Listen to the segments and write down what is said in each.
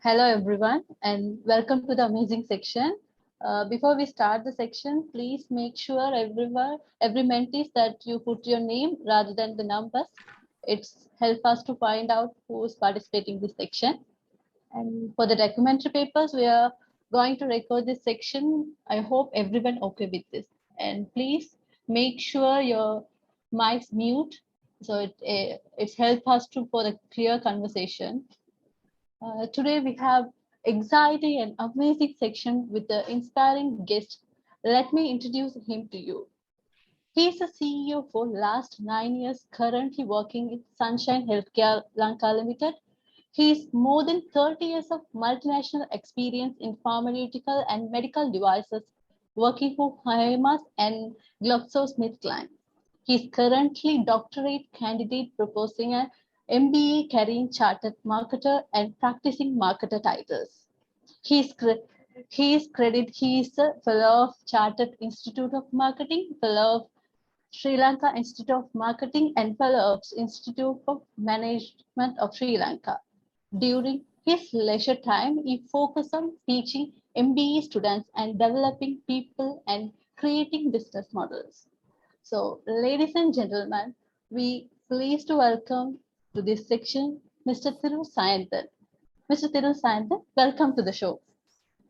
Hello everyone and welcome to the amazing section. Before we start the section, please make sure every mentee that you put your name rather than the numbers. It's help us to find out who is participating in this section. And for the documentary papers, we are going to record this section. I hope everyone okay with this. And please make sure your mic's mute so it helps us to for the clear conversation. Today we have exciting and amazing section with the inspiring guest. Let me introduce him to you. He is a CEO for last 9 years, currently working in Sunshine Healthcare Lanka Limited. He has more than 30 years of multinational experience in pharmaceutical and medical devices, working for Hyamas and GlaxoSmithKline. He is currently doctorate candidate proposing an MBA carrying chartered marketer and practicing marketer titles. He is he is a fellow of Chartered Institute of Marketing, fellow of Sri Lanka Institute of Marketing, and fellow of Institute of Management of Sri Lanka. During his leisure time, he focused on teaching MBA students and developing people and creating business models. So, ladies and gentlemen, we pleased to welcome to this section Mr. Thiru Sayanthan. Mr. Thiru Sayanthan, welcome to the show.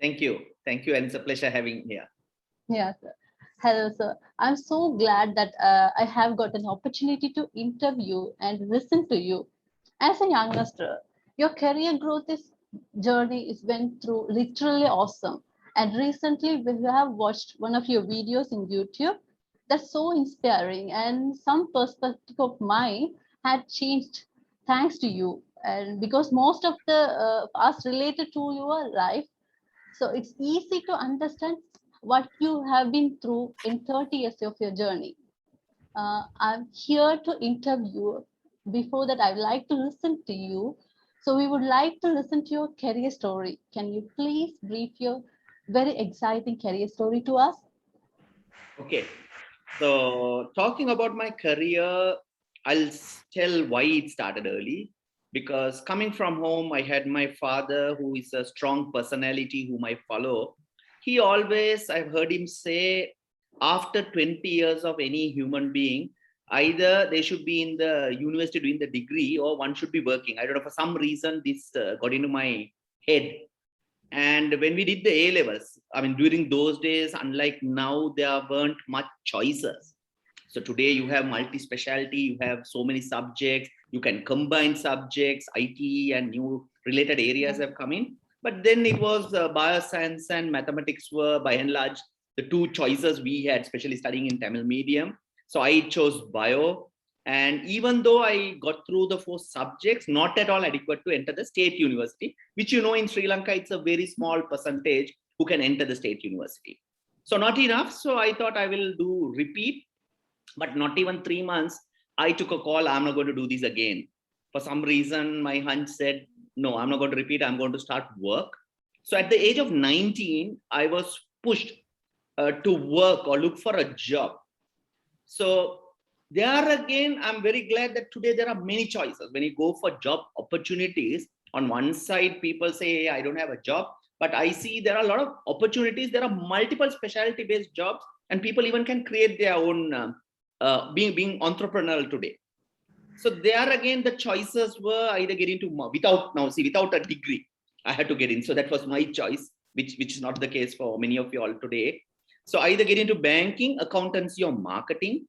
Thank you. Thank you. And it's a pleasure having here. Yeah, sir. Hello, sir. I'm so glad that I have got an opportunity to interview and listen to you. As a youngster, your career growth journey is went through literally awesome. And recently, we have watched one of your videos in YouTube that's so inspiring, and some perspective of mine had changed thanks to you. And because most of the us related to your life, so it's easy to understand what you have been through in 30 years of your journey. I'm here to interview. Before that, I'd like to listen to you. So we would like to listen to your career story. Can you please brief your very exciting career story to us? Okay. So talking about my career, I'll tell why it started early. Because coming from home, I had my father, who is a strong personality whom I follow. He always, I've heard him say, after 20 years of any human being, either they should be in the university doing the degree or one should be working. I don't know, for some reason, this got into my head. And when we did the A levels, I mean, during those days, unlike now, there weren't much choices. So today you have multi-specialty, you have so many subjects, you can combine subjects, IT and new related areas have come in. But then it was bioscience and mathematics were by and large the two choices we had, especially studying in Tamil medium. So I chose bio. And even though I got through the 4 subjects, not at all adequate to enter the state university, which in Sri Lanka, it's a very small percentage who can enter the state university. So not enough. So I thought I will do repeat, but not even 3 months. I took a call. I'm not going to do this again. For some reason, my hunch said, no, I'm not going to repeat. I'm going to start work. So at the age of 19, I was pushed to work or look for a job. So there again, I'm very glad that today there are many choices. When you go for job opportunities, on one side, people say, hey, I don't have a job. But I see there are a lot of opportunities. There are multiple specialty-based jobs, and people even can create their own being entrepreneurial today. So there again, the choices were either get into without a degree, I had to get in. So that was my choice, which is not the case for many of you all today. So either get into banking, accountancy, or marketing.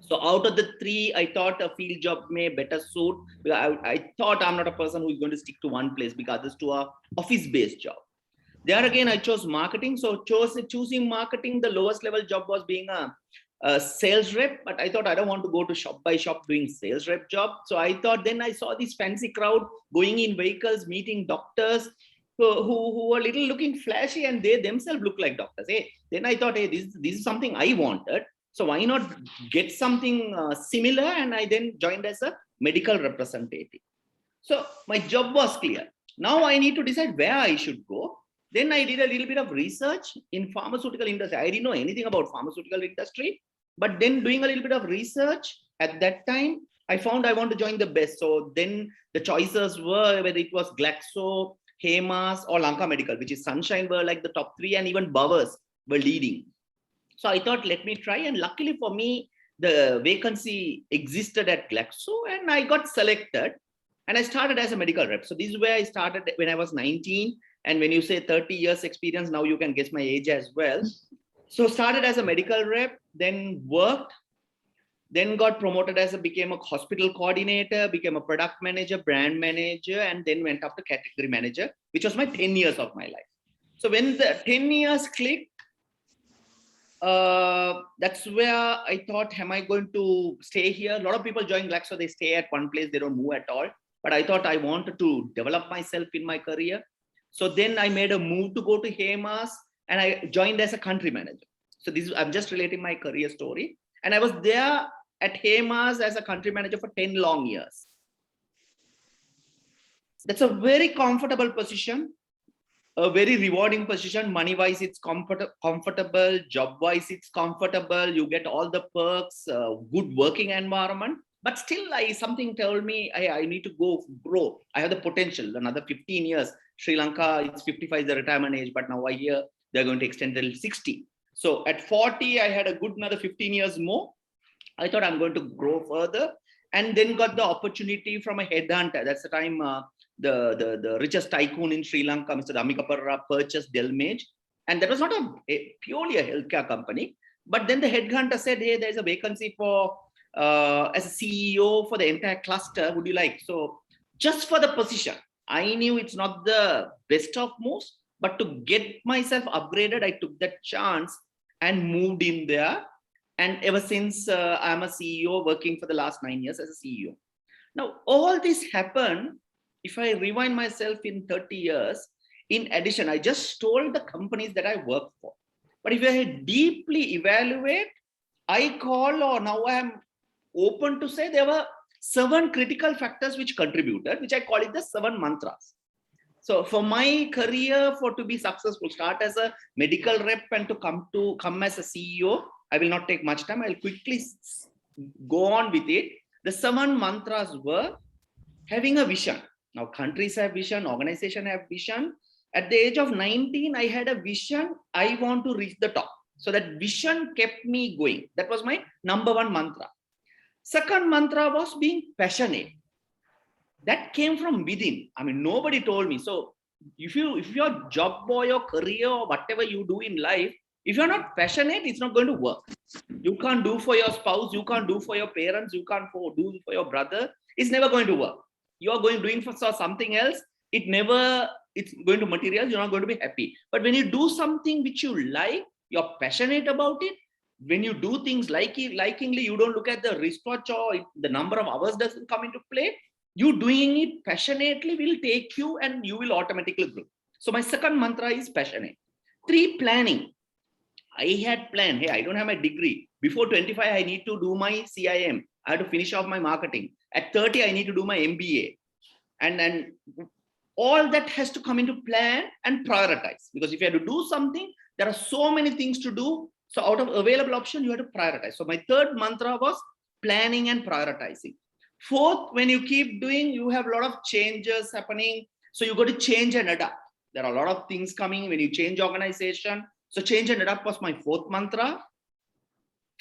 So out of the 3, I thought a field job may better suit. I thought I'm not a person who is going to stick to one place because others to a office-based job. There again, I chose marketing. So choosing marketing, the lowest level job was being a sales rep. But I thought I don't want to go to shop by shop doing sales rep job. So I thought then I saw this fancy crowd going in vehicles, meeting doctors who were little looking flashy and they themselves look like doctors. Hey, then I thought, hey, this is something I wanted. So why not get something similar? And I then joined as a medical representative. So my job was clear. Now I need to decide where I should go. Then I did a little bit of research in pharmaceutical industry. I didn't know anything about pharmaceutical industry, but then doing a little bit of research at that time, I found I want to join the best. So then the choices were whether it was Glaxo, Hemas or Lanka Medical, which is Sunshine, were like the top three, and even Bowers were leading. So I thought, let me try. And luckily for me, the vacancy existed at Glaxo and I got selected. And I started as a medical rep. So this is where I started when I was 19. And when you say 30 years experience, now you can guess my age as well. So started as a medical rep, then worked, then got promoted became a hospital coordinator, became a product manager, brand manager, and then went up to category manager, which was my 10 years of my life. So when the 10 years clicked, that's where I thought, am I going to stay here? A lot of people join Glaxo, they stay at one place, they don't move at all. But I thought I wanted to develop myself in my career. So then I made a move to go to Hemas and I joined as a country manager. So I'm just relating my career story. And I was there at Hemas as a country manager for 10 long years. That's a very comfortable position, a very rewarding position. Money wise, it's comfortable. Job wise, it's comfortable. You get all the perks, good working environment. But still, something told me I need to go grow. I have the potential. Another 15 years. Sri Lanka, it's 55 is the retirement age, but now I hear they're going to extend till 60. So at 40, I had a good another 15 years more. I thought I'm going to grow further, and then got the opportunity from a headhunter. That's the time the richest tycoon in Sri Lanka, Mr. Amikaparra, purchased Delmage. And that was not purely a healthcare company. But then the headhunter said, hey, there's a vacancy for as a CEO for the entire cluster. Would you like? So just for the position, I knew it's not the best of moves, but to get myself upgraded, I took that chance and moved in there. And ever since, I'm a CEO working for the last 9 years as a CEO. Now, all this happened, if I rewind myself in 30 years, in addition, I just told the companies that I work for. But if I deeply evaluate, now I am open to say there were 7 critical factors which contributed, which I call it the 7 mantras. So for my career, to be successful, start as a medical rep and to come as a CEO, I will not take much time. I'll quickly go on with it. The 7 mantras were having a vision. Now countries have vision, organizations have vision. At the age of 19, I had a vision. I want to reach the top. So that vision kept me going. That was my number 1 mantra. Second mantra was being passionate. That came from within. I mean, nobody told me. So if your job or your career or whatever you do in life, if you're not passionate, it's not going to work. You can't do for your spouse, you can't do for your parents, you can't do for your brother. It's never going to work. You're doing for something else. It's going to materialize. You're not going to be happy. But when you do something which you like, you're passionate about it. When you do things likingly, you don't look at the wristwatch or the number of hours doesn't come into play. You doing it passionately will take you and you will automatically grow. So my second mantra is passionate. 3, planning. I had planned, hey, I don't have my degree. Before 25, I need to do my CIM. I have to finish off my marketing. At 30, I need to do my MBA. And all that has to come into plan and prioritize. Because if you have to do something, there are so many things to do. So out of available option, you have to prioritize. So my third mantra was planning and prioritizing. Fourth, when you keep doing, you have a lot of changes happening. So you got to change and adapt. There are a lot of things coming when you change organization. So change and adapt was my 4th mantra.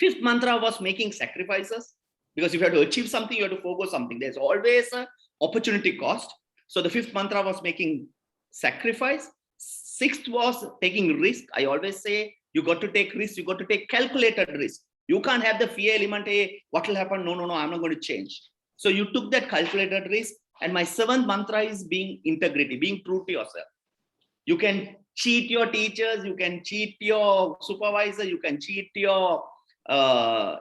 5th mantra was making sacrifices. Because if you have to achieve something, you have to forgo something. There's always an opportunity cost. So the 5th mantra was making sacrifice. 6th was taking risk. I always say, you got to take risk. You got to take calculated risk. You can't have the fear element. Hey, what will happen? No, I'm not going to change. So you took that calculated risk. And my 7th mantra is being integrity, being true to yourself. You can cheat your teachers, you can cheat your supervisor, you can cheat your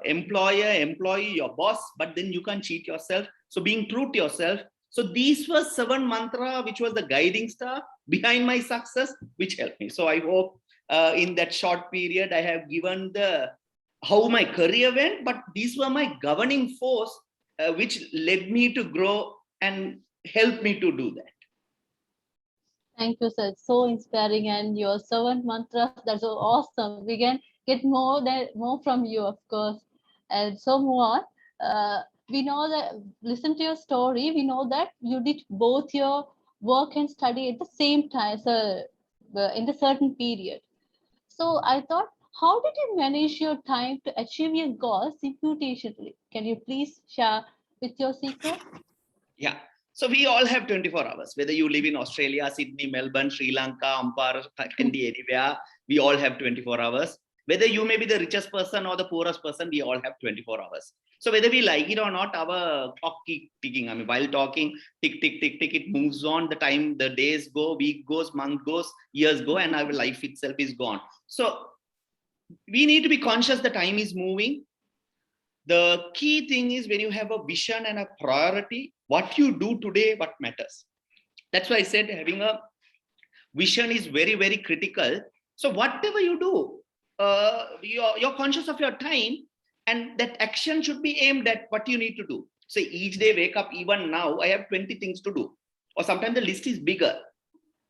employee, your boss, but then you can cheat yourself. So being true to yourself. So these were 7 mantra, which was the guiding star behind my success, which helped me. So I hope in that short period, I have given how my career went, but these were my governing force, which led me to grow and helped me to do that. Thank you, sir. It's so inspiring, and your 7 mantras, that's so awesome. We can get more from you, of course. And so move on. We know that, listen to your story, we know that you did both your work and study at the same time, so in the certain period. So I thought, how did you manage your time to achieve your goals simultaneously? Can you please share with your secret? Yeah. So we all have 24 hours, whether you live in Australia, Sydney, Melbourne, Sri Lanka, Ampara, Kandy, anywhere, we all have 24 hours. Whether you may be the richest person or the poorest person, we all have 24 hours. So whether we like it or not, our clock keep ticking. I mean, while talking, tick, tick, tick, tick, it moves on. The time, the days go, week goes, month goes, years go, and our life itself is gone. So we need to be conscious the time is moving. The key thing is when you have a vision and a priority, what you do today, what matters. That's why I said having a vision is very, very critical. So whatever you do, you're conscious of your time, and that action should be aimed at what you need to do. So each day, wake up, even now, I have 20 things to do. Or sometimes the list is bigger.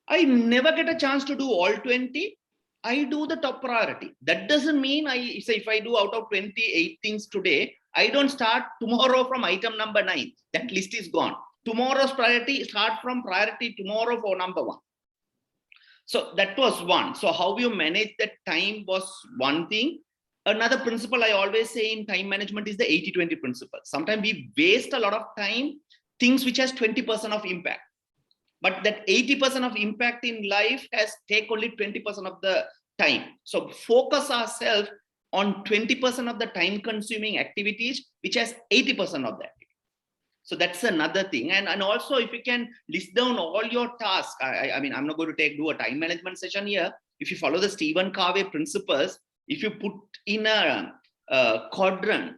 I never get a chance to do all 20. I do the top priority. That doesn't mean I say if I do out of 28 things today, I don't start tomorrow from item number 9. That list is gone. Tomorrow's priority start from priority tomorrow for number 1. So that was one. So how you manage that time was one thing. Another principle I always say in time management is the 80-20 principle. Sometimes we waste a lot of time, things which has 20% of impact. But that 80% of impact in life has take only 20% of the time. So focus ourselves on 20% of the time consuming activities, which has 80% of that. So that's another thing. And also if you can list down all your tasks, I mean, I'm not going to do a time management session here. If you follow the Stephen Covey principles, if you put in a quadrant,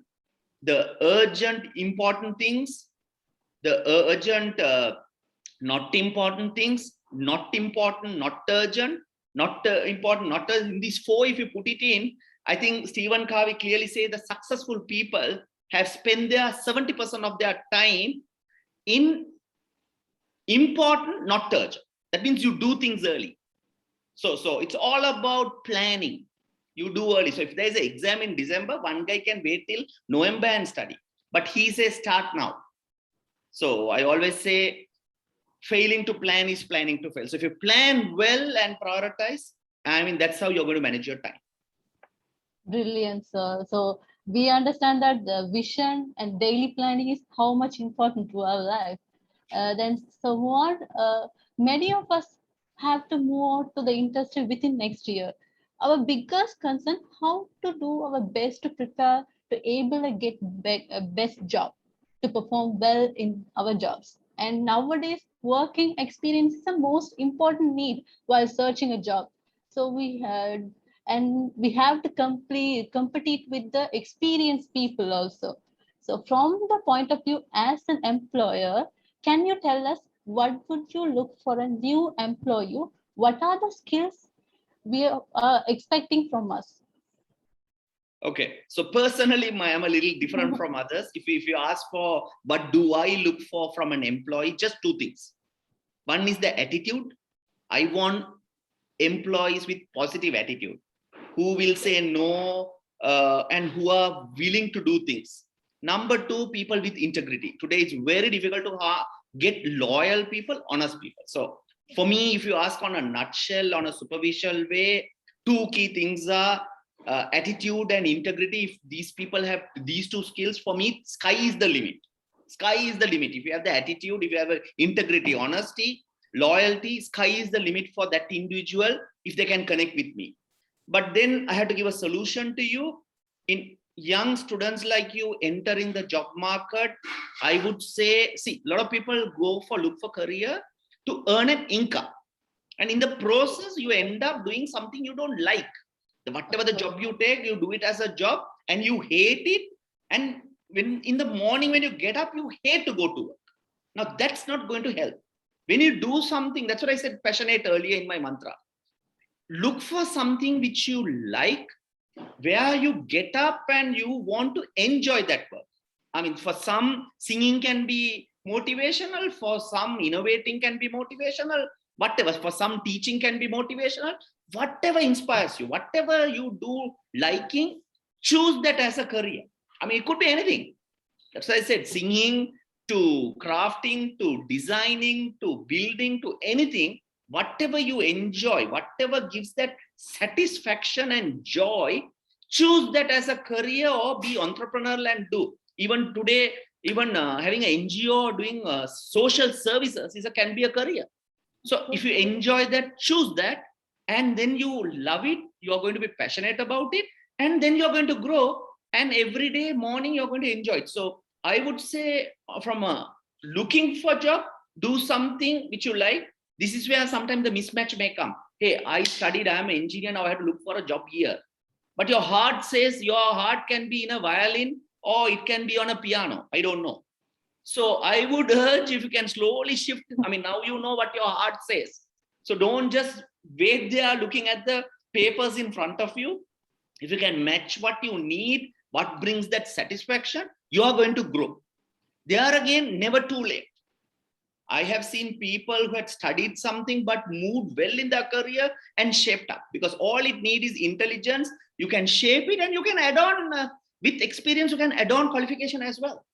the urgent important things, the urgent not important things, not important, not urgent, not important, not urgent. These 4, if you put it in, I think Stephen Covey clearly say the successful people have spent their 70% of their time in important, not urgent. That means you do things early. So it's all about planning. You do early. So if there's an exam in December, one guy can wait till November and study. But he says start now. So I always say failing to plan is planning to fail. So if you plan well and prioritize, I mean, that's how you're going to manage your time. Brilliant, sir. So we understand that the vision and daily planning is how much important to our life. Then, so what? Many of us have to move out to the industry within next year. Our biggest concern: how to do our best to prepare to able to get a best job, to perform well in our jobs. And nowadays, working experience is the most important need while searching a job. So we had, and we have to compete with the experienced people also. So from the point of view as an employer, can you tell us what would you look for a new employee? What are the skills we are expecting from us? Okay, so personally, I'm a little different from others. If you ask for what do I look for from an employee, just 2 things. One is the attitude. I want employees with positive attitude who will say no and who are willing to do things. Number 2, people with integrity. Today it's very difficult to get loyal people, honest people. So for me, if you ask on a nutshell, on a superficial way, 2 key things are attitude and integrity. If these people have these 2 skills, for me, sky is the limit. Sky is the limit. If you have the attitude, if you have integrity, honesty, loyalty, sky is the limit for that individual if they can connect with me. But then I had to give a solution to you. In young students like you entering the job market, I would say, see, a lot of people look for career to earn an income. And in the process, you end up doing something you don't like. Whatever the job you take, you do it as a job and you hate it. And when in the morning, when you get up, you hate to go to work. Now, that's not going to help. When you do something, that's what I said passionate earlier in my mantra. Look for something which you like, where you get up and you want to enjoy that work. I mean, for some, singing can be motivational, for some, innovating can be motivational, whatever. For some, teaching can be motivational. Whatever inspires you, whatever you do liking, choose that as a career. I mean, it could be anything. That's why I said singing, to crafting, to designing, to building, to anything, whatever you enjoy, whatever gives that satisfaction and joy, choose that as a career or be entrepreneurial and do. Even today, even having an NGO or doing social services can be a career. So if you enjoy that, choose that, and then you love it, you are going to be passionate about it, and then you're going to grow. And every day morning, you're going to enjoy it. So I would say, from a looking for job, do something which you like. This is where sometimes the mismatch may come. Hey, I studied, I'm an engineer, now I have to look for a job here. But your heart says your heart can be in a violin or it can be on a piano. I don't know. So I would urge, if you can slowly shift. I mean, now you know what your heart says. So don't just wait there looking at the papers in front of you. If you can match what you need, what brings that satisfaction, you are going to grow. There again, never too late. I have seen people who had studied something but moved well in their career and shaped up, because all it needs is intelligence. You can shape it and you can add on with experience, you can add on qualification as well.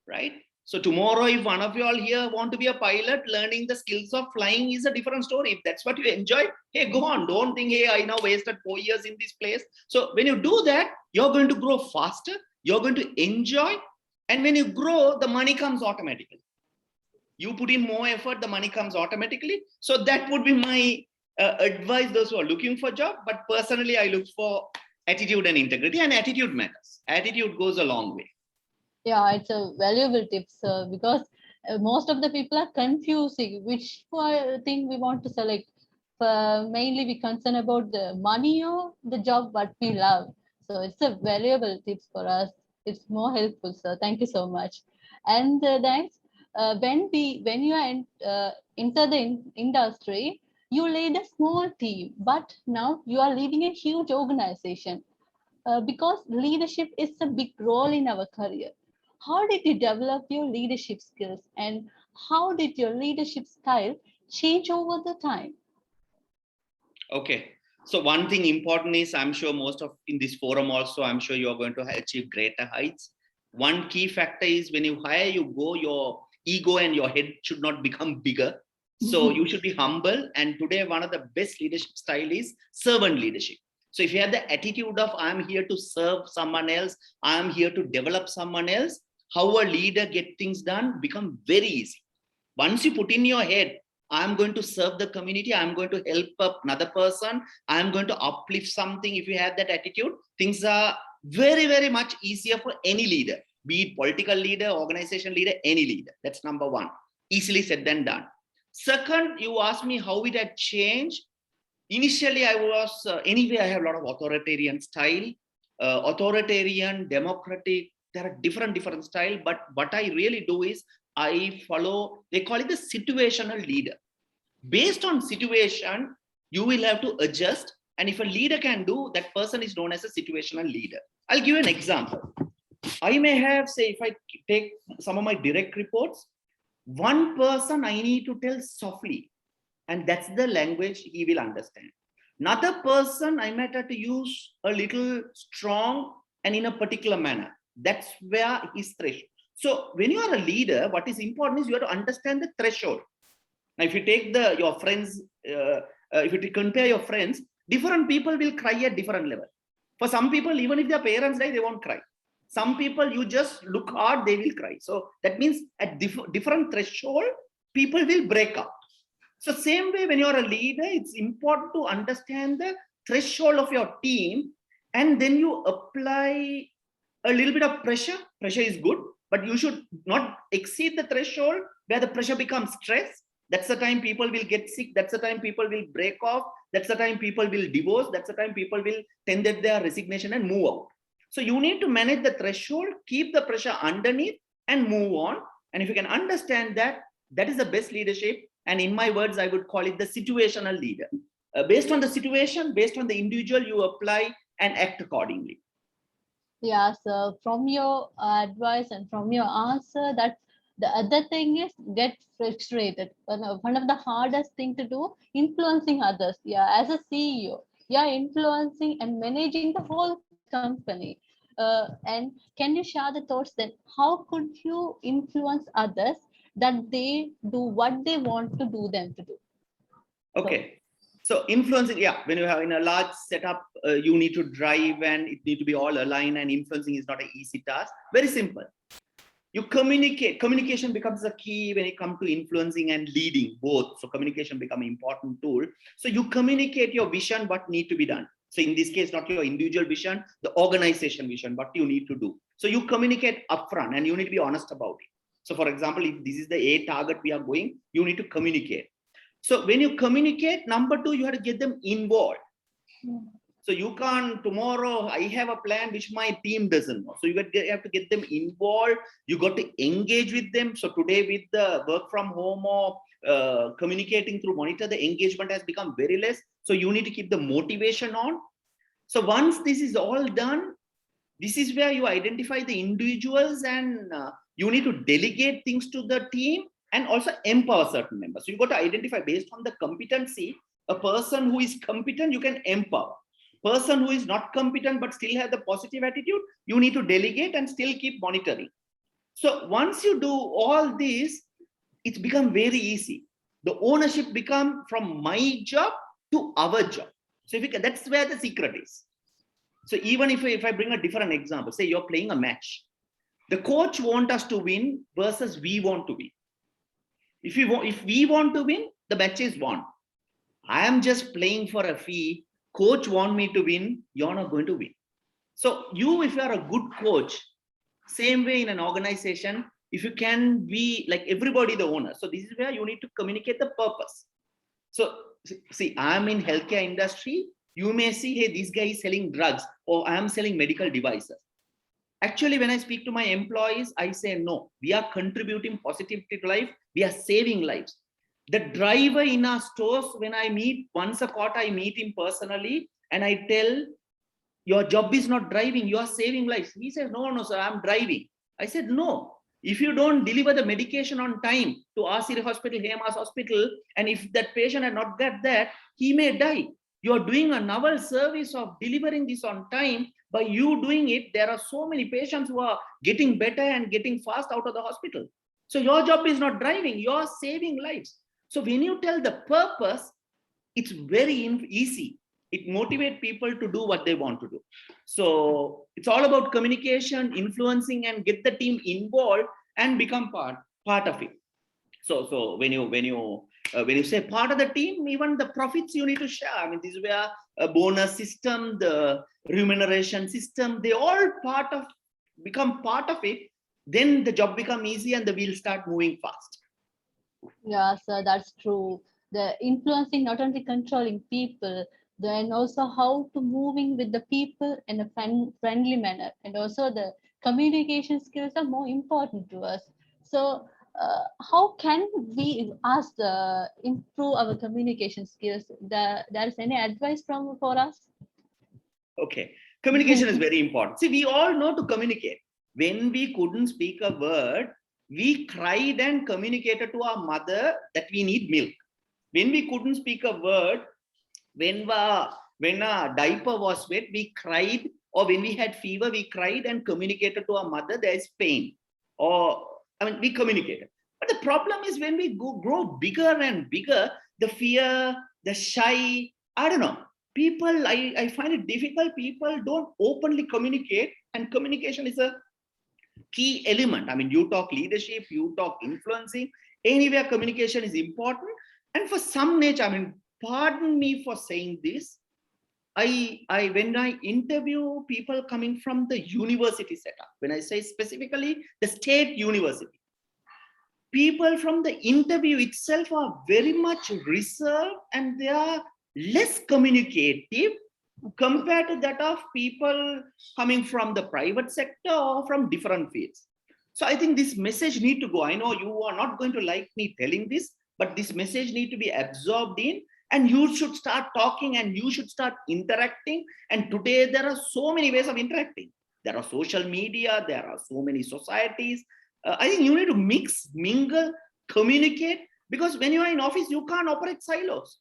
Right? So tomorrow, if one of you all here want to be a pilot, learning the skills of flying is a different story. If that's what you enjoy, hey, go on. Don't think, hey, I now wasted 4 years in this place. So when you do that, you're going to grow faster. You're going to enjoy. And when you grow, the money comes automatically. You put in more effort, the money comes automatically. So that would be my advice, those who are looking for job. But personally, I look for attitude and integrity, and attitude matters. Attitude goes a long way. Yeah, it's a valuable tips because most of the people are confusing which thing we want to select. Mainly we concern about the money or the job what we love. So it's a valuable tips for us. It's more helpful. So thank you so much. And thanks. When you are enter the industry, you lead a small team, but now you are leading a huge organization because leadership is a big role in our career. How did you develop your leadership skills and how did your leadership style change over the time? Okay. So one thing important is, I'm sure most of in this forum also, I'm sure you're going to achieve greater heights. One key factor is, when you hire, you go, your ego and your head should not become bigger. So you should be humble. And today, one of the best leadership style is servant leadership. So if you have the attitude of, I'm here to serve someone else, I'm here to develop someone else, how a leader get things done become very easy. Once you put in your head, I'm going to serve the community, I'm going to help another person, I'm going to uplift something. If you have that attitude, things are very, very much easier for any leader, be it political leader, organization leader, any leader. That's number one. Easily said than done. Second, you asked me how it had changed. Initially, I was, anyway, I have a lot of authoritarian style, authoritarian, democratic. There are different style. But what I really do is, I follow, they call it the situational leader. Based on situation, you will have to adjust. And if a leader can do, that person is known as a situational leader. I'll give you an example. I may have, say, if I take some of my direct reports, one person I need to tell softly, and that's the language he will understand. Another person I might have to use a little strong and in a particular manner. That's where his threshold. So when you are a leader, what is important is you have to understand the threshold. Now, if you take your friends, if you compare your friends, different people will cry at different level. For some people, even if their parents die, they won't cry. Some people, you just look hard, they will cry. So that means at different threshold, people will break up. So same way, when you're a leader, it's important to understand the threshold of your team, and then you apply a little bit of pressure. Pressure is good, but you should not exceed the threshold where the pressure becomes stress. That's the time people will get sick. That's the time people will break off. That's the time people will divorce. That's the time people will tender their resignation and move out. So you need to manage the threshold, keep the pressure underneath and move on. And if you can understand that, that is the best leadership. And in my words, I would call it the situational leader. Based on the situation, based on the individual, you apply and act accordingly. Yeah, so from your advice and from your answer, that the other thing is get frustrated. One of the hardest thing to do, influencing others. Yeah, as a CEO, yeah, influencing and managing the whole company. And can you share the thoughts then? How could you influence others that they do what they want to do them to do? Okay. So influencing, yeah, when you have in a large setup, you need to drive and it need to be all aligned, and influencing is not an easy task. Very simple. You communicate. Communication becomes the key when it comes to influencing and leading both. So communication becomes an important tool. So you communicate your vision, what need to be done. So in this case, not your individual vision, the organization vision, what you need to do. So you communicate upfront and you need to be honest about it. So for example, if this is the A target we are going, you need to communicate. So when you communicate, number two, you have to get them involved. So you can't, tomorrow I have a plan which my team doesn't know. So you have to get them involved. You got to engage with them. So today with the work from home or communicating through monitor, the engagement has become very less. So you need to keep the motivation on. So once this is all done, this is where you identify the individuals and you need to delegate things to the team and also empower certain members. So you got to identify based on the competency, a person who is competent, you can empower. Person who is not competent but still have the positive attitude, you need to delegate and still keep monitoring. So once you do all this, it's become very easy. The ownership become from my job to our job. So if that's where the secret is. So even if I bring a different example, say you're playing a match. The coach wants us to win versus we want to win. If we want to win, the match is won. I am just playing for a fee. Coach want me to win. You're not going to win. So you, if you are a good coach, same way in an organization, if you can be like everybody the owner. So this is where you need to communicate the purpose. So see, I'm in healthcare industry. You may see, hey, this guy is selling drugs or I am selling medical devices. Actually, when I speak to my employees, I say, no, we are contributing positivity to life. We are saving lives. The driver in our stores, when I meet once a quarter, I meet him personally and I tell, your job is not driving, you are saving lives. He says, no, sir, I'm driving. I said, no, if you don't deliver the medication on time to RC hospital, Hemas hospital, and if that patient had not got that, he may die. You are doing a novel service of delivering this on time. By you doing it, there are so many patients who are getting better and getting fast out of the hospital. So your job is not driving, you are saving lives. So when you tell the purpose, it's very easy. It motivates people to do what they want to do. So it's all about communication, influencing, and get the team involved and become part of it. So when you say part of the team, even the profits you need to share. I mean, this is where a bonus system, the remuneration system, they all become part of it. Then the job become easy and the wheel start moving fast. Yeah, sir, that's true. The influencing, not only controlling people, then also how to moving with the people in a friendly manner, and also the communication skills are more important to us. So, how can we ask improve our communication skills? There is any advice for us? Okay, communication is very important. See, we all know to communicate. When we couldn't speak a word, we cried and communicated to our mother that we need milk. When we couldn't speak a word, when a diaper was wet, we cried, or when we had fever, we cried and communicated to our mother there is pain. Or, I mean, we communicated. But the problem is when we grow bigger and bigger, the fear, the shy, I don't know. People, I find it difficult. People don't openly communicate, and communication is a key element. I mean, you talk leadership, you talk influencing, anywhere communication is important. And for some nature, I mean, pardon me for saying this, when I interview people coming from the university setup, when I say specifically the state university, people from the interview itself are very much reserved and they are less communicative compared to that of people coming from the private sector or from different fields. So I think this message need to go. I know you are not going to like me telling this, but this message need to be absorbed in, and you should start talking and you should start interacting. And today there are so many ways of interacting. There are social media, there are so many societies. I think you need to mix, mingle, communicate, because when you are in office, you can't operate silos.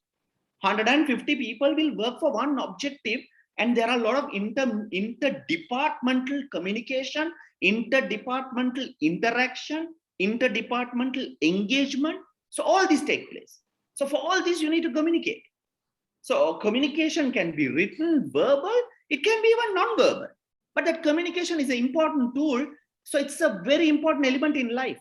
150 people will work for one objective, And there are a lot of interdepartmental communication, interdepartmental interaction, interdepartmental engagement. So all these take place. So for all this, you need to communicate. So communication can be written, verbal, it can be even non-verbal. But that communication is an important tool. So it's a very important element in life.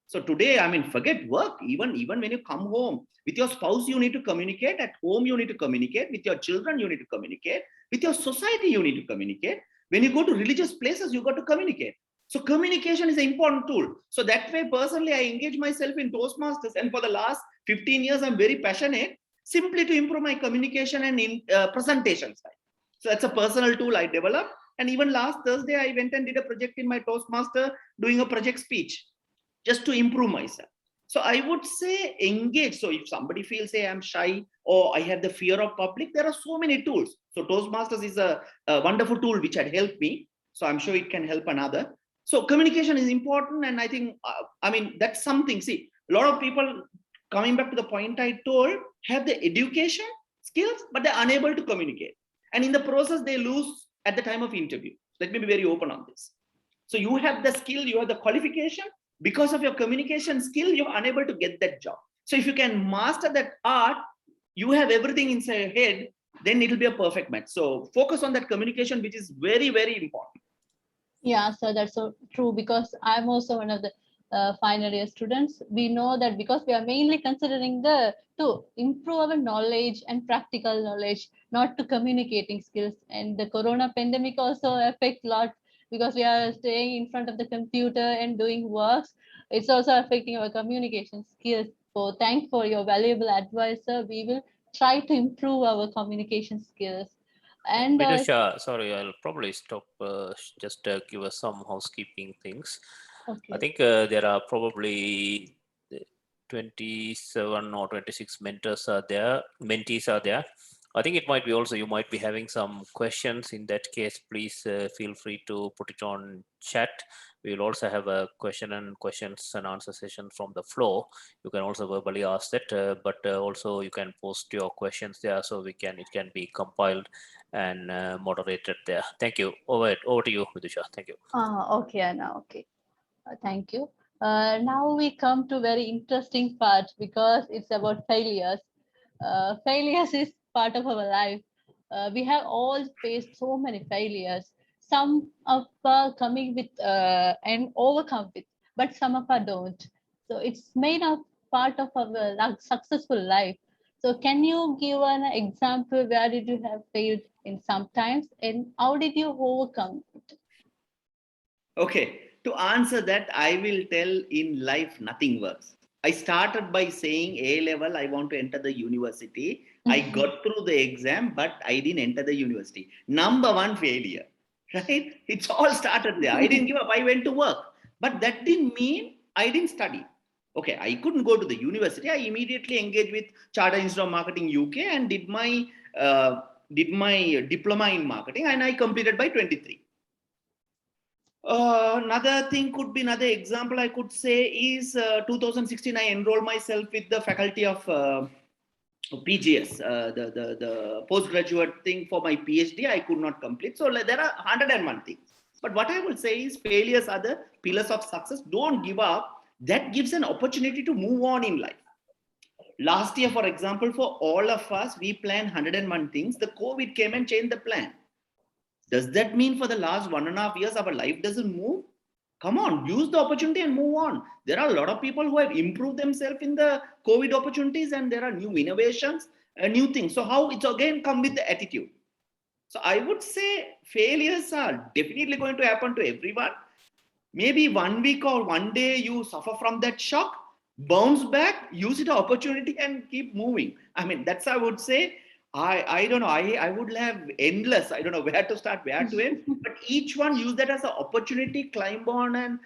So today, I mean, forget work. Even when you come home with your spouse, you need to communicate. At home, you need to communicate. With your children, you need to communicate. With your society, you need to communicate. When you go to religious places, you got to communicate. So communication is an important tool. So that way, personally, I engage myself in Toastmasters. And for the last 15 years, I'm very passionate simply to improve my communication and in presentation style. So that's a personal tool I developed. And even last Thursday, I went and did a project in my Toastmaster doing a project speech just to improve myself. So I would say engage. So if somebody feels, hey, I'm shy or I have the fear of public, there are so many tools. So Toastmasters is a wonderful tool which had helped me. So I'm sure it can help another. So communication is important. And I think, I mean, that's something. See, a lot of people, coming back to the point I told, have the education skills, but they're unable to communicate. And in the process, they lose at the time of interview. Let me be very open on this. So you have the skill, you have the qualification. Because of your communication skill, you're unable to get that job. So if you can master that art, you have everything inside your head, then it'll be a perfect match. So focus on that communication, which is very, very important. Yeah, so that's so true, because I'm also one of the final year students. We know that because we are mainly considering to improve our knowledge and practical knowledge, not to communicating skills. And the corona pandemic also affects a lot, because we are staying in front of the computer and doing works. It's also affecting our communication skills. So thanks for your valuable advice, sir. We will try to improve our communication skills. And Vidusha, sorry, I'll probably stop. Just give us some housekeeping things. okay. I think there are probably 27 or 26 mentors are there, mentees are there. I think it might be also, you might be having some questions. In that case, please feel free to put it on chat. We will also have a questions and answer session from the floor. You can also verbally ask that, but also you can post your questions there, so it can be compiled and moderated there. Thank you. Over to you, Vidusha. Thank you. Okay, Anna. Okay. Thank you. Now we come to very interesting part, because it's about failures. Failures is part of our life. We have all faced so many failures. Some of us coming with and overcome with, but some of us don't. So it's made of part of our successful life. So can you give an example where did you have failed in sometimes, and how did you overcome it? Okay, to answer that, I will tell in life nothing works. I started by saying A level, I want to enter the university. I got through the exam, but I didn't enter the university. Number one failure, right? It's all started there. I didn't give up, I went to work. But that didn't mean I didn't study. Okay, I couldn't go to the university. I immediately engaged with Chartered Institute of Marketing UK and did my diploma in marketing, and I completed by 23. Another thing could be, another example I could say is 2016 I enrolled myself with the faculty of PGS, the postgraduate thing for my PhD. I could not complete. So there are 101 things. But what I will say is failures are the pillars of success. Don't give up. That gives an opportunity to move on in life. Last year, for example, for all of us, we planned 101 things. The COVID came and changed the plan. Does that mean for the last 1.5 years our life doesn't move? Come on, use the opportunity and move on. There are a lot of people who have improved themselves in the COVID opportunities, and there are new innovations and new things. So how it's again come with the attitude. So I would say failures are definitely going to happen to everyone. Maybe 1 week or 1 day you suffer from that shock, bounce back, use it as an opportunity and keep moving. I mean, that's I would say. I don't know. I would have endless. I don't know where to start, where to end. But each one use that as an opportunity, climb on and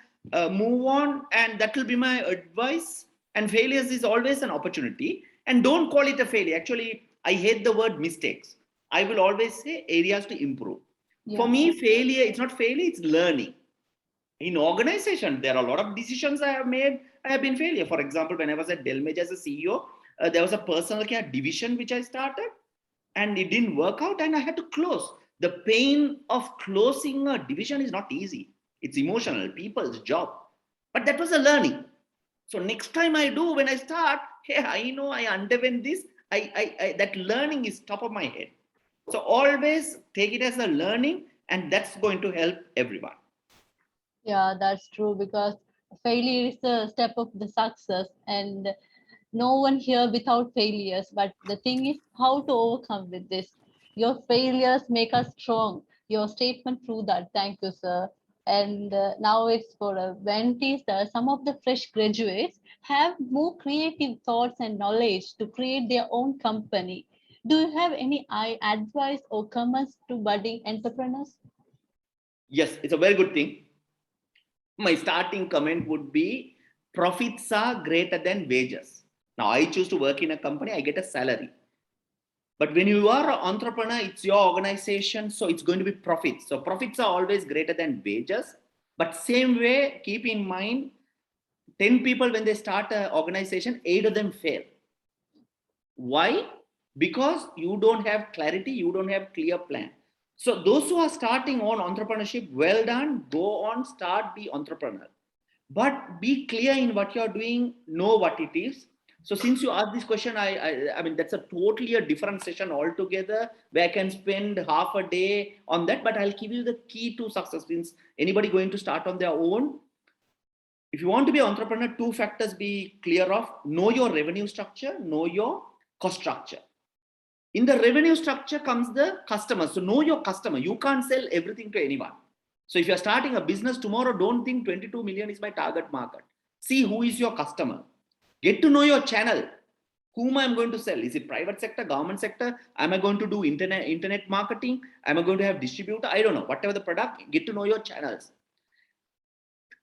move on. And that will be my advice. And failures is always an opportunity. And don't call it a failure. Actually, I hate the word mistakes. I will always say areas to improve. Yeah. For me, failure, it's not failure, it's learning. In organization, there are a lot of decisions I have made. I have been failure. For example, when I was at Delmage as a CEO, there was a personal care division which I started. and it didn't work out and I had to close. The pain of closing a division is not easy. It's emotional, people's job. But that was a learning. So next time I do, when I start, hey, I know I underwent this. That learning is top of my head. So always take it as a learning, and that's going to help everyone. Yeah, that's true, because failure is a step of the success, and no one here without failures. But the thing is how to overcome with this. Your failures make us strong. Your statement proved that. Thank you, sir. And now it's for mentees. Some of the fresh graduates have more creative thoughts and knowledge to create their own company. Do you have any advice or comments to budding entrepreneurs? Yes, it's a very good thing. My starting comment would be profits are greater than wages. Now, I choose to work in a company, I get a salary. But when you are an entrepreneur, it's your organization, so it's going to be profits. So profits are always greater than wages. But same way, keep in mind, 10 people, when they start an organization, 8 of them fail. Why? Because you don't have clarity, you don't have clear plan. So those who are starting on entrepreneurship, well done, go on, start, be entrepreneur. But be clear in what you're doing, know what it is. So since you asked this question, I mean, that's a totally a different session altogether where I can spend half a day on that, but I'll give you the key to success. Since anybody going to start on their own, if you want to be an entrepreneur, two factors be clear of: know your revenue structure, know your cost structure. In the revenue structure comes the customer. So know your customer. You can't sell everything to anyone. So if you're starting a business tomorrow, don't think 22 million is my target market. See who is your customer. Get to know your channel. Whom I'm going to sell? Is it private sector, government sector? Am I going to do internet marketing? Am I going to have distributor? I don't know. Whatever the product, get to know your channels.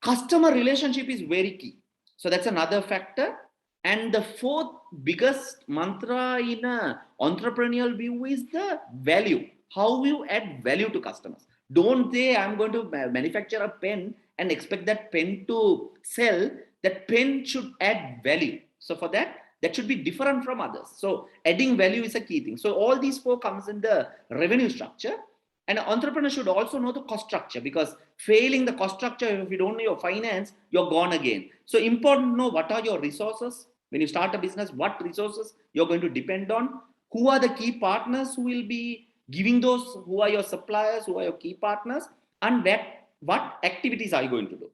Customer relationship is very key. So that's another factor. And the fourth biggest mantra in a entrepreneurial view is the value. How you add value to customers. Don't say I'm going to manufacture a pen and expect that pen to sell. That pen should add value. So for that, that should be different from others. So adding value is a key thing. So all these four comes in the revenue structure. And an entrepreneur should also know the cost structure, because failing the cost structure, if you don't know your finance, you're gone again. So important to know what are your resources. When you start a business, what resources you're going to depend on, who are the key partners who will be giving those, who are your suppliers, who are your key partners, and what activities are you going to do.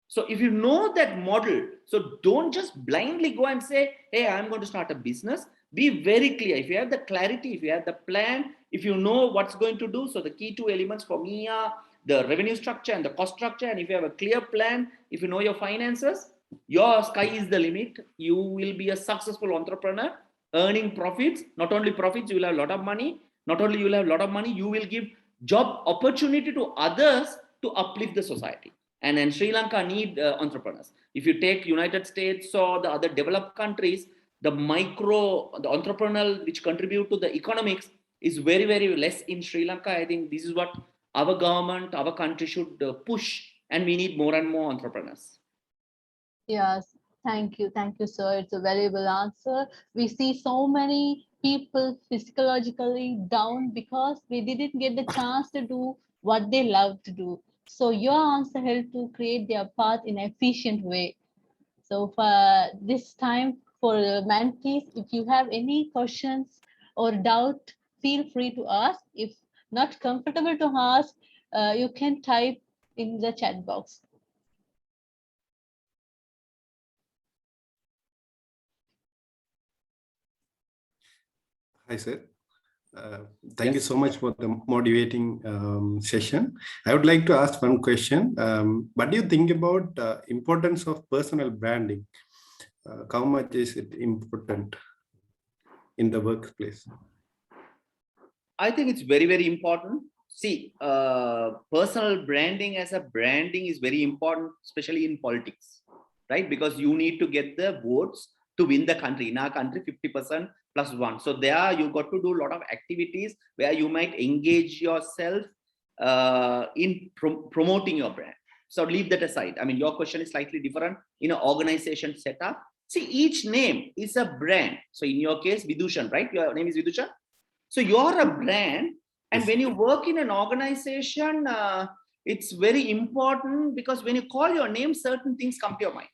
So if you know that model, so don't just blindly go and say, hey, I'm going to start a business. Be very clear. If you have the clarity, if you have the plan, if you know what's going to do. So the key two elements for me are the revenue structure and the cost structure. And if you have a clear plan, if you know your finances, your sky is the limit. You will be a successful entrepreneur, earning profits. Not only profits, you will have a lot of money. Not only you will have a lot of money, you will give job opportunity to others to uplift the society. And Sri Lanka need entrepreneurs. If you take United States or the other developed countries, the entrepreneurial which contribute to the economics is very, very less in Sri Lanka. I think this is what our government, our country should push, and we need more and more entrepreneurs. Yes, thank you, sir. It's a valuable answer. We see so many people physiologically down because they didn't get the chance to do what they love to do. So your answer helped to create their path in an efficient way. So for this time for mentees, if you have any questions or doubt, feel free to ask. If not comfortable to ask, you can type in the chat box. Hi, sir. Thank you so much for the motivating session. I would like to ask one question. What do you think about the importance of personal branding? How much is it important in the workplace? I think it's very, very important. See, personal branding as a branding is very important, especially in politics, right? Because you need to get the votes to win the country. In our country, 50% plus one. So there you got to do a lot of activities where you might engage yourself in promoting your brand. So leave that aside. I mean, your question is slightly different in an organization setup. See, each name is a brand. So in your case, Vidushan, right? Your name is Vidushan. So you're a brand. And Yes. when you work in an organization, it's very important, because when you call your name, certain things come to your mind.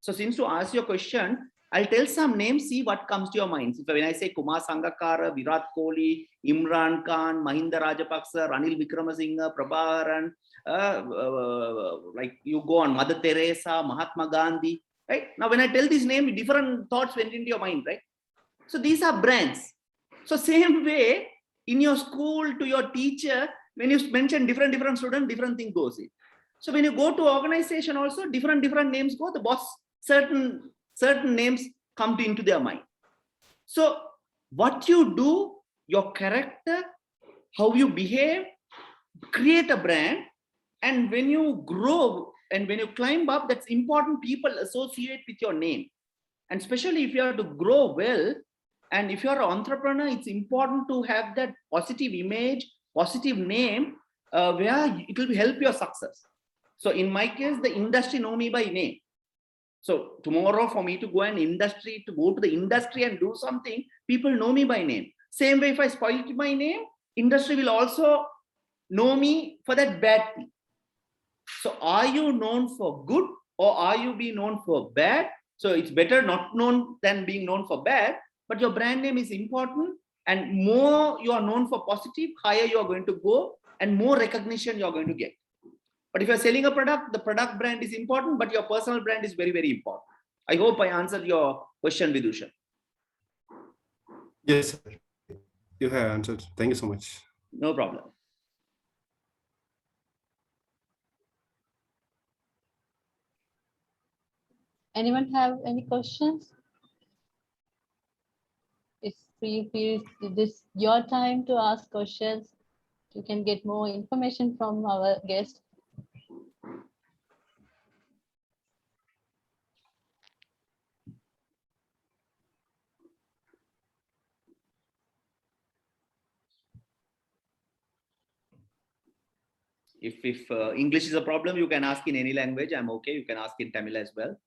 So since to ask your question, I'll tell some names, see what comes to your mind. So when I say Kumar Sangakkara, Virat Kohli, Imran Khan, Mahinda Rajapaksa, Ranil Wickremesinghe, Prabharan, like you go on, Mother Teresa, Mahatma Gandhi, right? Now, when I tell this name, different thoughts went into your mind, right? So these are brands. So same way, in your school, to your teacher, when you mention different students, different thing goes in. So when you go to organization also, different names go, the boss, certain names come into their mind. So what you do, your character, how you behave, create a brand. And when you grow and when you climb up, that's important, people associate with your name. And especially if you have to grow well, and if you're an entrepreneur, it's important to have that positive image, positive name, where it will help your success. So in my case, the industry know me by name. So tomorrow for me to go to the industry and do something, people know me by name. Same way, if I spoil my name, industry will also know me for that bad thing. So are you known for good, or are you being known for bad? So it's better not known than being known for bad, but your brand name is important, and more you are known for positive, higher you are going to go, and more recognition you are going to get. But if you're selling a product, the product brand is important, but your personal brand is very, very important. I hope I answered your question, Vidushan. Yes, sir. You have answered. Thank you so much. No problem. Anyone have any questions? If you feel this your time to ask questions, you can get more information from our guest. If English is a problem, you can ask in any language. I'm okay. You can ask in Tamil as well.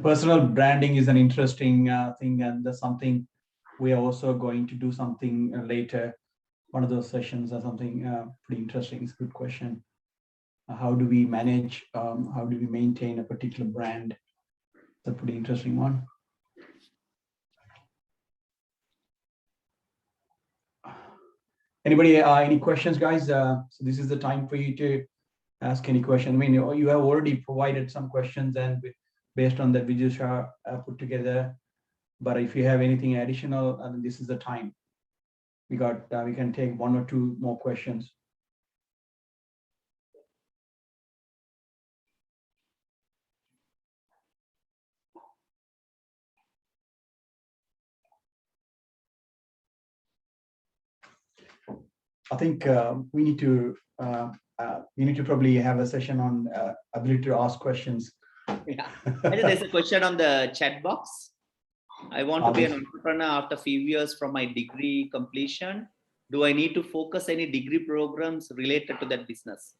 Personal branding is an interesting thing, and that's something we are also going to do something later. One of those sessions or something pretty interesting. It's a good question. How do we manage? How do we maintain a particular brand? It's a pretty interesting one. Anybody, any questions, guys? So this is the time for you to ask any question. I mean, you have already provided some questions, and based on that, we just put together. But if you have anything additional, this is the time. We can take one or two more questions. I think we need to probably have a session on ability to ask questions. Yeah, I think there's a question on the chat box. I want to be an entrepreneur after a few years from my degree completion. Do I need to focus any degree programs related to that business?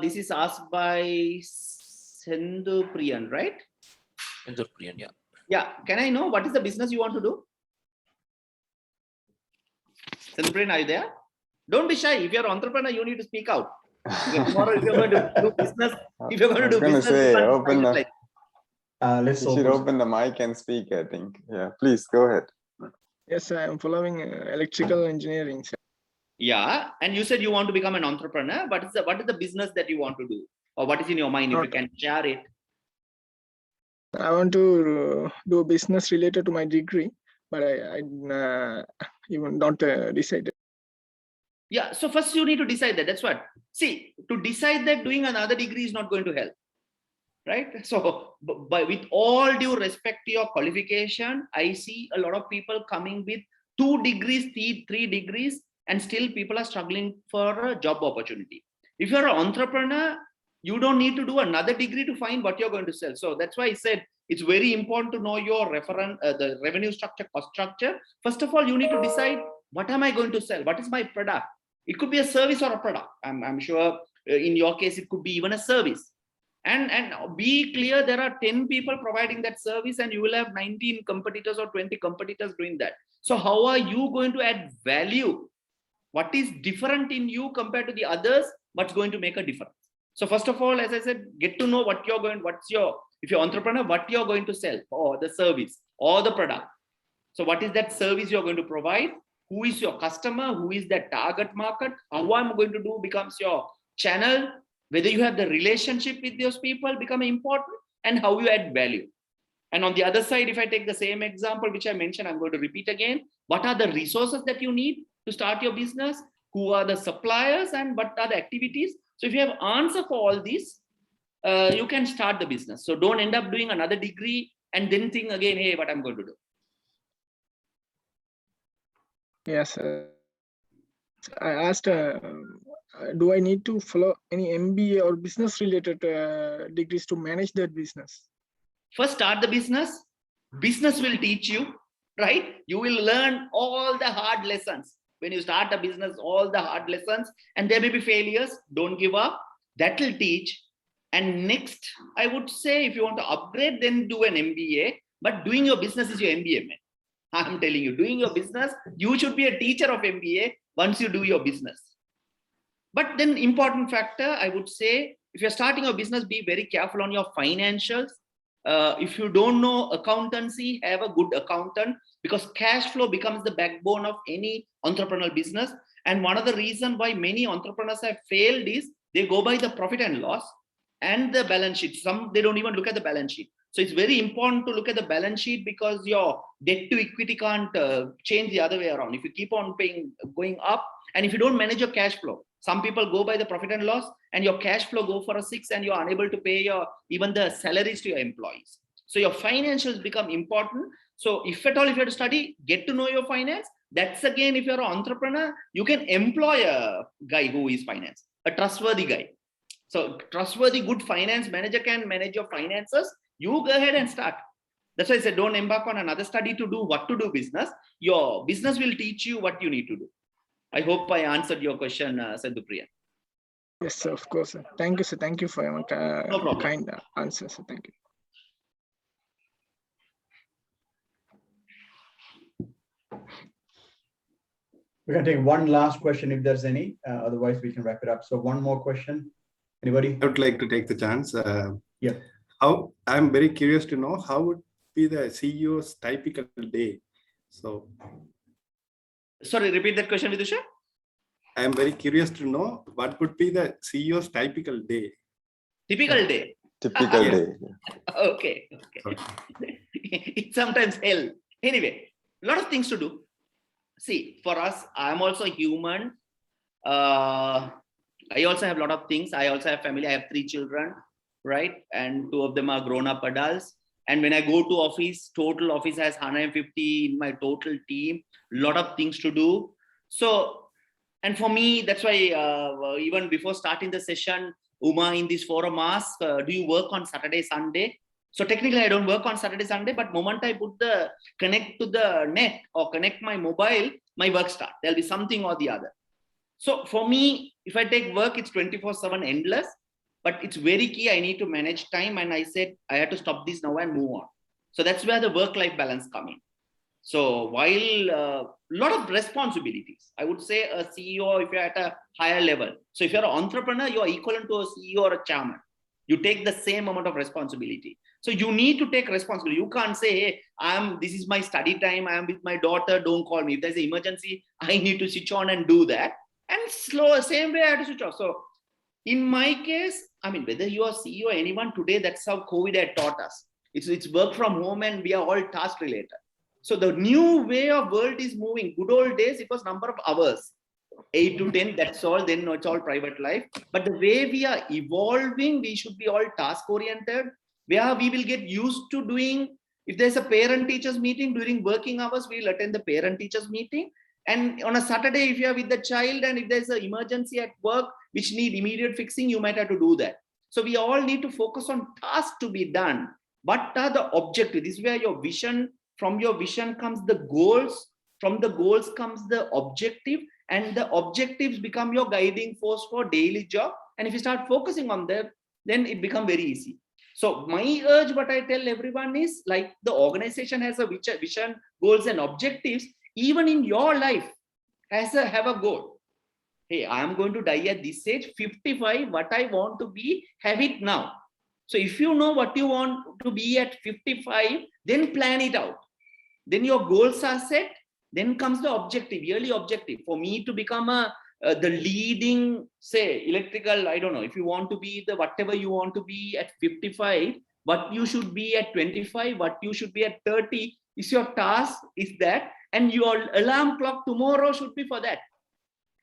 This is asked by Sindhu Priyan, right? Sindhu Priyan, yeah. Yeah, can I know what is the business you want to do? Sindhu Priyan, are you there? Don't be shy. If you're an entrepreneur, you need to speak out. Tomorrow, if you're going to do business, let's open the mic and speak, I think. Yeah, please go ahead. Yes, I am following electrical engineering. Yeah, and you said you want to become an entrepreneur. What is the business that you want to do, or what is in your mind? If you can share it. I want to do business related to my degree, but I even not decided. Yeah, so first you need to decide that. That's what. See, to decide that doing another degree is not going to help, right? So, with all due respect to your qualification, I see a lot of people coming with 2 degrees, 3 degrees, and still people are struggling for a job opportunity. If you're an entrepreneur, you don't need to do another degree to find what you're going to sell. So that's why I said it's very important to know your the revenue structure, cost structure. First of all, you need to decide, what am I going to sell? What is my product? It could be a service or a product. I'm sure in your case, it could be even a service. And be clear, there are 10 people providing that service and you will have 19 competitors or 20 competitors doing that. So how are you going to add value? What is different in you compared to the others? What's going to make a difference? So first of all, as I said, get to know what you're going, if you're entrepreneur, what you're going to sell, or the service or the product. So what is that service you're going to provide? Who is your customer? Who is that target market? How I'm going to do becomes your channel. Whether you have the relationship with those people become important, and how you add value. And on the other side, if I take the same example, which I mentioned, I'm going to repeat again. What are the resources that you need to start your business? Who are the suppliers and what are the activities? So if you have answer for all these, you can start the business. So don't end up doing another degree and then think again, hey, what I'm going to do. Yes, I asked, do I need to follow any MBA or business related degrees to manage that business? First, start the business. Business will teach you, right? You will learn all the hard lessons. When you start a business, all the hard lessons, and there may be failures. Don't give up. That will teach. And next, I would say, if you want to upgrade, then do an MBA. But doing your business is your MBA, man. I'm telling you, doing your business, you should be a teacher of MBA once you do your business. But then important factor, I would say, if you're starting a business, be very careful on your financials. If you don't know accountancy, have a good accountant, because cash flow becomes the backbone of any entrepreneurial business. And one of the reasons why many entrepreneurs have failed is they go by the profit and loss and the balance sheet. Some, they don't even look at the balance sheet. So it's very important to look at the balance sheet, because your debt to equity can't change the other way around. If you keep on going up, and if you don't manage your cash flow, some people go by the profit and loss and your cash flow go for a 6 and you're unable to pay even the salaries to your employees. So your financials become important. So if at all, if you have to study, get to know your finance. That's again, if you're an entrepreneur, you can employ a guy who is finance, a trustworthy guy. So trustworthy, good finance manager can manage your finances. You go ahead and start. That's why I said, don't embark on another study to do what to do business. Your business will teach you what you need to do. I hope I answered your question, Sadhupriya. Yes, sir, of course, sir. Thank you, sir. Thank you for your No problem. kind answer, sir. Thank you. We can take one last question if there's any. Otherwise, we can wrap it up. So one more question. Anybody? I would like to take the chance. Yeah. I'm very curious to know how would be the CEO's typical day. So. Sorry, repeat that question, Vidusha. I am very curious to know what would be the CEO's typical day. Typical day. Typical day. Okay. It's sometimes hell. Anyway, a lot of things to do. See, for us, I'm also a human. I also have a lot of things. I also have family. I have 3 children, right? And 2 of them are grown-up adults. And when I go to office, total office has 150 in my total team. A lot of things to do. So, and for me, that's why even before starting the session, Uma in this forum asked, do you work on Saturday, Sunday? So technically I don't work on Saturday, Sunday, but moment I put connect to the net or connect my mobile, my work starts. There'll be something or the other. So for me, if I take work, it's 24/7 endless, but it's very key. I need to manage time. And I said, I have to stop this now and move on. So that's where the work-life balance comes in. So while a lot of responsibilities, I would say a CEO, if you're at a higher level. So if you're an entrepreneur, you're equivalent to a CEO or a chairman. You take the same amount of responsibility. So you need to take responsibility. You can't say, hey, this is my study time. I am with my daughter. Don't call me. If there's an emergency, I need to switch on and do that. And same way I have to switch off. So in my case, I mean, whether you are CEO or anyone today, that's how COVID had taught us. It's work from home and we are all task related. So the new way of world is moving. Good old days, it was number of hours, 8 to 10, that's all. Then it's all private life. But the way we are evolving, we should be all task oriented, where we will get used to doing, if there's a parent teachers meeting during working hours, we'll attend the parent teachers meeting. And on a Saturday, if you are with the child and if there's an emergency at work, which need immediate fixing, you might have to do that. So we all need to focus on tasks to be done. What are the objectives? This is where your vision, from your vision comes the goals, from the goals comes the objective, and the objectives become your guiding force for daily job. And if you start focusing on them, then it becomes very easy. So my urge, what I tell everyone is, like, the organization has a vision, goals and objectives. Even in your life, have a goal. Hey, I am going to die at this age, 55. What I want to be, have it now. So if you know what you want to be at 55, then plan it out. Then your goals are set. Then comes the objective, yearly objective. For me to become the leading, say, electrical, I don't know, if you want to be the whatever you want to be at 55, what you should be at 25, what you should be at 30 is your task, is that, and your alarm clock tomorrow should be for that.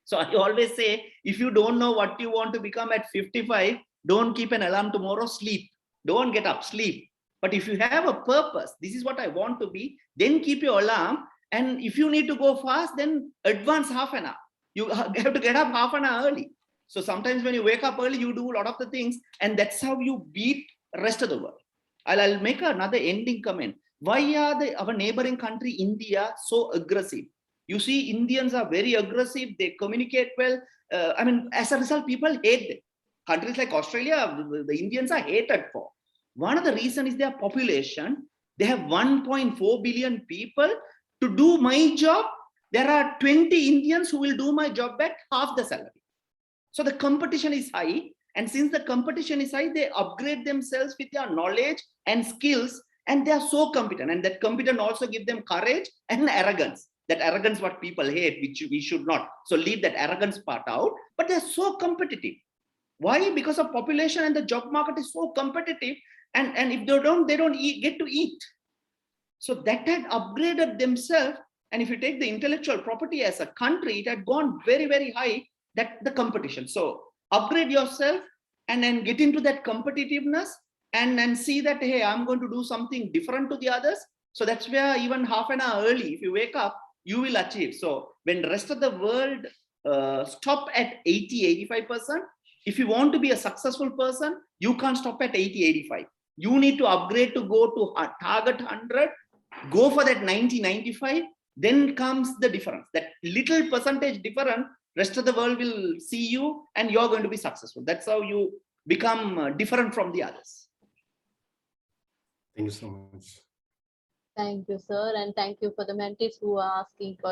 So I always say, if you don't know what you want to become at 55, don't keep an alarm tomorrow, sleep. Don't get up, sleep. But if you have a purpose, this is what I want to be, then keep your alarm. And if you need to go fast, then advance half an hour. You have to get up half an hour early. So sometimes when you wake up early, you do a lot of the things, and that's how you beat the rest of the world. I'll make another ending comment. Why are our neighboring country, India, so aggressive? You see, Indians are very aggressive. They communicate well. I mean, as a result, people hate them. Countries like Australia, the Indians are hated for. One of the reasons is their population. They have 1.4 billion people. To do my job, there are 20 Indians who will do my job at half the salary. So the competition is high. And since the competition is high, they upgrade themselves with their knowledge and skills. And they are so competent. And that competence also gives them courage and arrogance. That arrogance, what people hate, which we should not. So leave that arrogance part out. But they're so competitive. Why? Because of population, and the job market is so competitive. And if they don't get to eat. So that had upgraded themselves. And if you take the intellectual property as a country, it had gone very, very high, that the competition. So upgrade yourself and then get into that competitiveness and see that, hey, I'm going to do something different to the others. So that's where even half an hour early, if you wake up, you will achieve. So when the rest of the world stop at 80, 85%, if you want to be a successful person, you can't stop at 80, 85. You need to upgrade to go to target 100, go for that 90, 95. Then comes the difference. That little percentage difference, rest of the world will see you and you're going to be successful. That's how you become different from the others. Thank you so much. Thank you, sir. And thank you for the mentees who are asking for